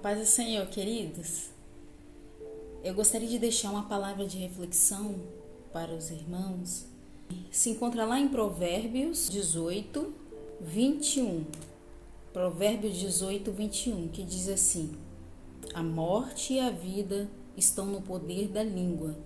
Paz do Senhor, queridos. Eu gostaria de deixar uma palavra de reflexão para os irmãos. Se encontra lá em Provérbios 18, 21. Provérbios 18, 21, que diz assim: a morte e a vida estão no poder da língua,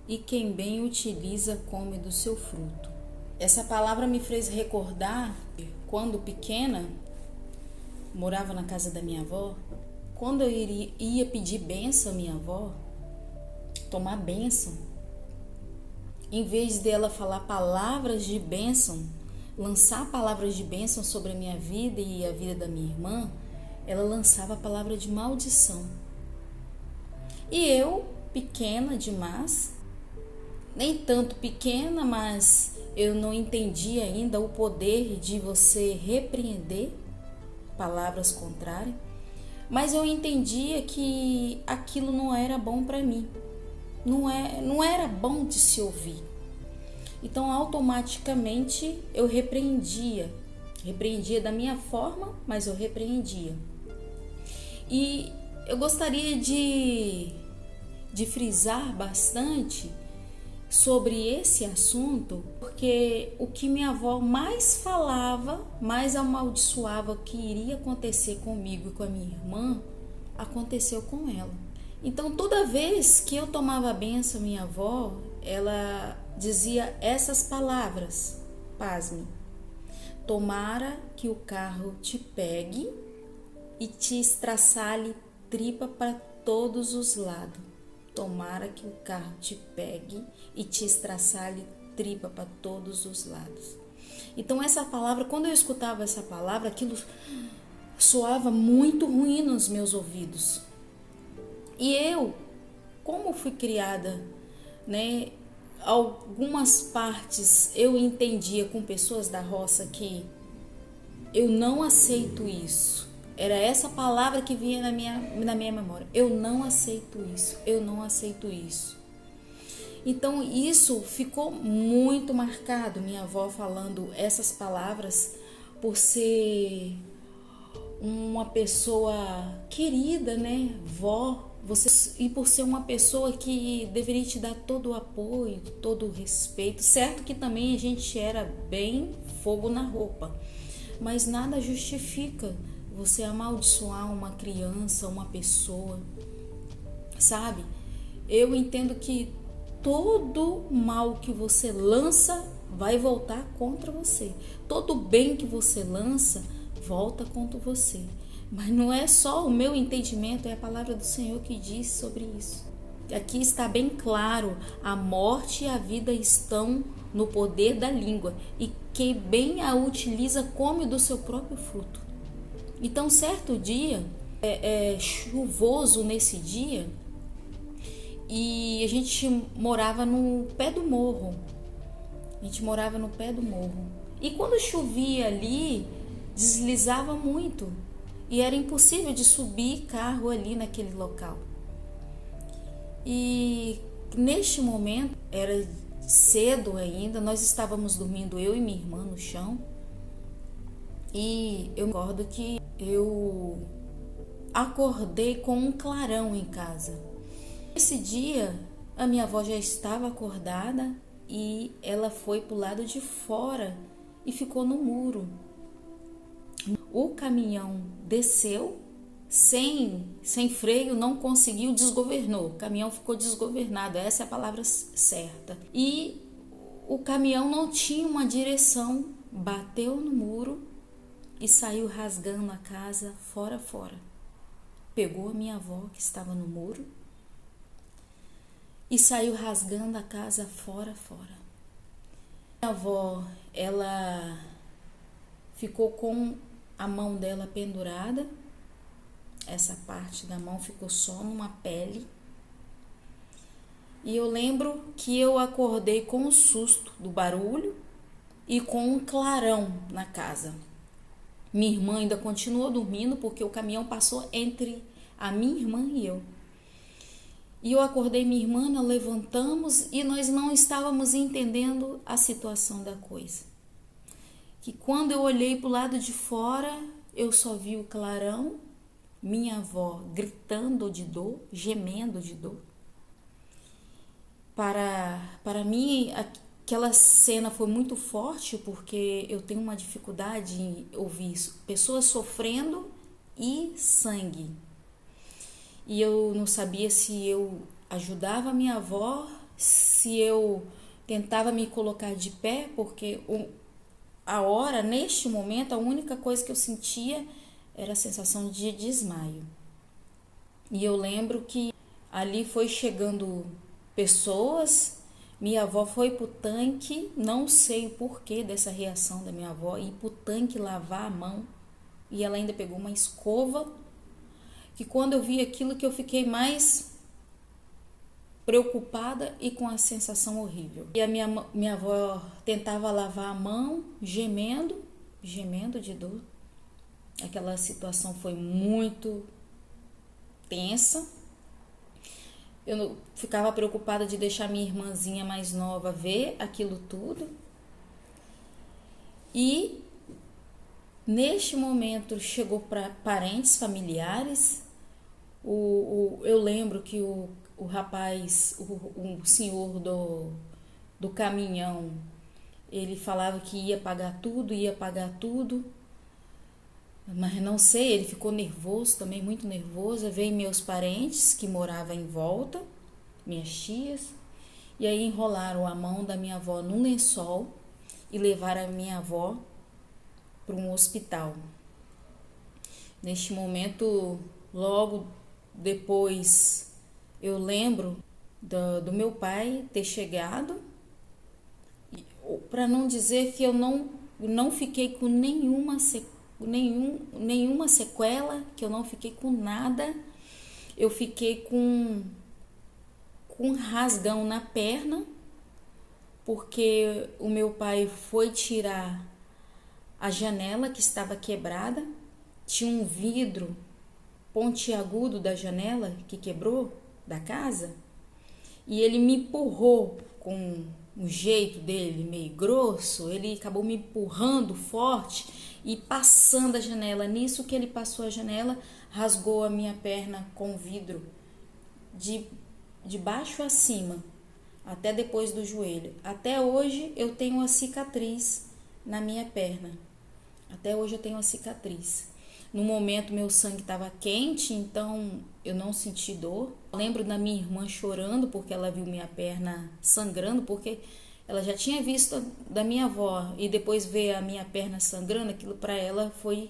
e quem bem utiliza come do seu fruto. Essa palavra me fez recordar, quando pequena, morava na casa da minha avó. Quando eu ia pedir bênção à minha avó, tomar bênção, em vez dela falar palavras de bênção, lançar palavras de bênção sobre a minha vida e a vida da minha irmã, ela lançava a palavra de maldição. E eu, pequena demais, nem tanto pequena, mas eu não entendi ainda o poder de você repreender palavras contrárias. Mas eu entendia que aquilo não era bom para mim, não era bom de se ouvir. Então automaticamente eu repreendia da minha forma, mas eu repreendia. E eu gostaria de frisar bastante sobre esse assunto, porque o que minha avó mais falava, mais amaldiçoava o que iria acontecer comigo e com a minha irmã, aconteceu com ela. Então toda vez que eu tomava a benção minha avó, ela dizia essas palavras, pasme: tomara que o carro te pegue e te estraçalhe tripa para todos os lados. Tomara que o carro te pegue e te estraçalhe tripa para todos os lados. Então essa palavra, quando eu escutava essa palavra, aquilo soava muito ruim nos meus ouvidos. E eu, como fui criada, né, algumas partes eu entendia com pessoas da roça que eu não aceito isso. Era essa palavra que vinha na minha memória. Eu não aceito isso, eu não aceito isso. Então isso ficou muito marcado, minha avó falando essas palavras, por ser uma pessoa querida, né, vó, e por ser uma pessoa que deveria te dar todo o apoio, todo o respeito. Certo que também a gente era bem fogo na roupa, mas nada justifica você amaldiçoar uma criança, uma pessoa, sabe? Eu entendo que todo mal que você lança vai voltar contra você. Todo bem que você lança volta contra você. Mas não é só o meu entendimento, é a palavra do Senhor que diz sobre isso. Aqui está bem claro: a morte e a vida estão no poder da língua, e quem bem a utiliza come do seu próprio fruto. Então, certo dia, chuvoso nesse dia, e a gente morava no pé do morro. E quando chovia ali, deslizava muito. E era impossível de subir carro ali naquele local. E neste momento, era cedo ainda, nós estávamos dormindo, eu e minha irmã, no chão. E eu me recordo que eu acordei com um clarão em casa. Esse dia, a minha avó já estava acordada e ela foi para o lado de fora e ficou no muro. O caminhão desceu sem freio, não conseguiu, desgovernou. O caminhão ficou desgovernado, essa é a palavra certa. E o caminhão não tinha uma direção, bateu no muro e saiu rasgando a casa fora. Pegou a minha avó, que estava no muro, e saiu rasgando a casa fora. Minha avó, ela ficou com a mão dela pendurada, essa parte da mão ficou só numa pele. E eu lembro que eu acordei com o susto do barulho e com um clarão na casa. Minha irmã ainda continuou dormindo, porque o caminhão passou entre a minha irmã e eu. E eu acordei minha irmã, nós levantamos e nós não estávamos entendendo a situação da coisa. Que quando eu olhei para o lado de fora, eu só vi o clarão minha avó gritando de dor, gemendo de dor. Para mim, aquela cena foi muito forte porque eu tenho uma dificuldade em ouvir pessoas sofrendo e sangue. E eu não sabia se eu ajudava a minha avó, se eu tentava me colocar de pé, porque neste momento, a única coisa que eu sentia era a sensação de desmaio. E eu lembro que ali foi chegando pessoas, minha avó foi pro tanque, não sei o porquê dessa reação da minha avó, ir pro tanque lavar a mão, e ela ainda pegou uma escova, que quando eu vi aquilo que eu fiquei mais preocupada e com a sensação horrível. E a minha avó tentava lavar a mão, gemendo de dor. Aquela situação foi muito tensa. Eu ficava preocupada de deixar minha irmãzinha mais nova ver aquilo tudo. E neste momento chegou para parentes, familiares. Eu lembro que o rapaz, o senhor do caminhão, ele falava que ia pagar tudo. Mas não sei, ele ficou nervoso também, muito nervoso. Veio meus parentes que moravam em volta, minhas tias, e aí enrolaram a mão da minha avó num lençol e levaram a minha avó para um hospital. Neste momento, logo depois, eu lembro do meu pai ter chegado, para não dizer que eu não fiquei com nenhuma sequela, que eu não fiquei com nada. Eu fiquei com um rasgão na perna, porque o meu pai foi tirar a janela que estava quebrada, tinha um vidro pontiagudo da janela que quebrou da casa, e ele me empurrou com um jeito dele meio grosso, ele acabou me empurrando forte e passando a janela. Nisso que ele passou a janela, rasgou a minha perna com vidro de baixo a cima, até depois do joelho. Até hoje eu tenho uma cicatriz na minha perna. Até hoje eu tenho uma cicatriz. No momento meu sangue estava quente, então eu não senti dor. Eu lembro da minha irmã chorando porque ela viu minha perna sangrando, porque ela já tinha visto da minha avó e depois ver a minha perna sangrando, aquilo para ela foi...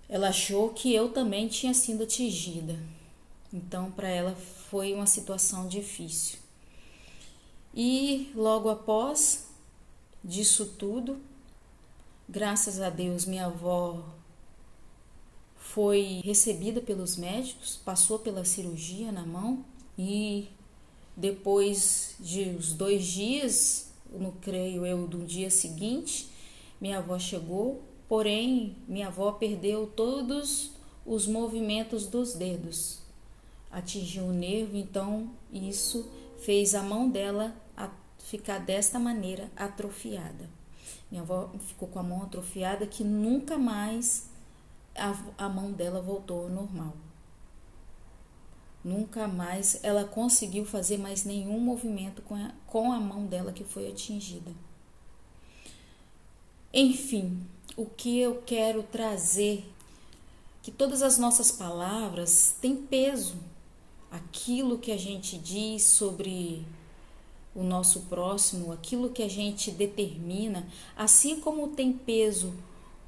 Ela achou que eu também tinha sido atingida. Então para ela foi uma situação difícil. E logo após disso tudo, graças a Deus, minha avó foi recebida pelos médicos, passou pela cirurgia na mão e depois de uns 2 dias, não creio eu, do dia seguinte, minha avó chegou, porém minha avó perdeu todos os movimentos dos dedos, atingiu o nervo, então isso fez a mão dela ficar desta maneira atrofiada. Minha avó ficou com a mão atrofiada que nunca mais a mão dela voltou ao normal. Nunca mais ela conseguiu fazer mais nenhum movimento com a mão dela que foi atingida. Enfim, o que eu quero trazer, que todas as nossas palavras têm peso. Aquilo que a gente diz sobre o nosso próximo, aquilo que a gente determina, assim como tem peso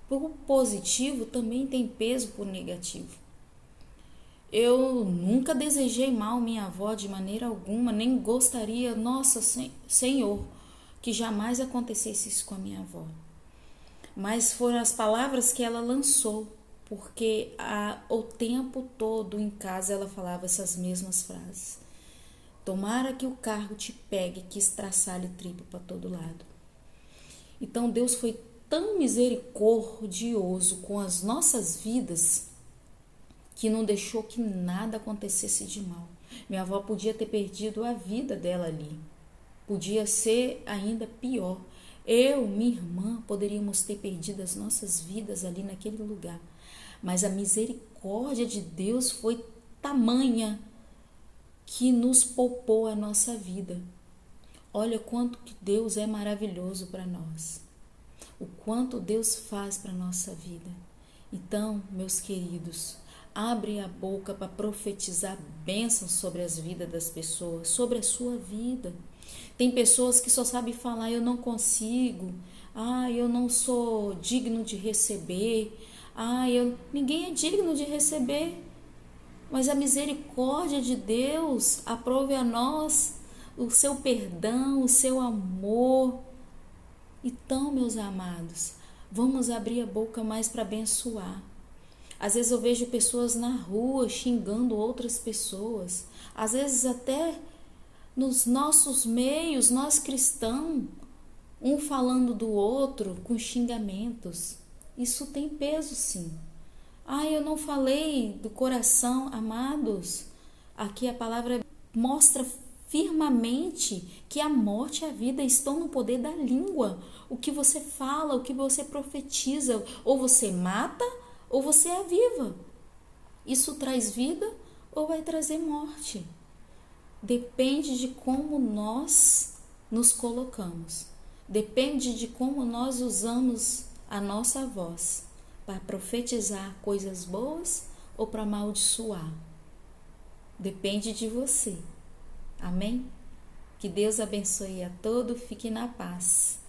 por positivo, também tem peso por negativo. Eu nunca desejei mal minha avó de maneira alguma, nem gostaria, nossa Senhor, que jamais acontecesse isso com a minha avó. Mas foram as palavras que ela lançou, porque o tempo todo em casa ela falava essas mesmas frases. Tomara que o carro te pegue, que estraçalhe tripa para todo lado. Então Deus foi tão misericordioso com as nossas vidas que não deixou que nada acontecesse de mal. Minha avó podia ter perdido a vida dela ali. Podia ser ainda pior. Eu, minha irmã, poderíamos ter perdido as nossas vidas ali naquele lugar. mas a misericórdia de Deus foi tamanha que nos poupou a nossa vida. Olha quanto que Deus é maravilhoso para nós. O quanto Deus faz para a nossa vida. Então, meus queridos, abre a boca para profetizar bênçãos sobre as vidas das pessoas, sobre a sua vida. Tem pessoas que só sabem falar, eu não consigo, eu não sou digno de receber, ninguém é digno de receber. Mas a misericórdia de Deus aprove a nós o seu perdão, o seu amor. Então, meus amados, vamos abrir a boca mais para abençoar. Às vezes eu vejo pessoas na rua xingando outras pessoas. Às vezes até nos nossos meios, nós cristãos, um falando do outro com xingamentos. Isso tem peso, sim. Eu não falei do coração, amados. Aqui a palavra mostra firmemente que a morte e a vida estão no poder da língua. O que você fala, o que você profetiza, ou você mata ou você aviva. Isso traz vida ou vai trazer morte. Depende de como nós nos colocamos. Depende de como nós usamos a nossa voz para profetizar coisas boas ou para amaldiçoar. Depende de você. Amém? Que Deus abençoe a todos. Fique na paz.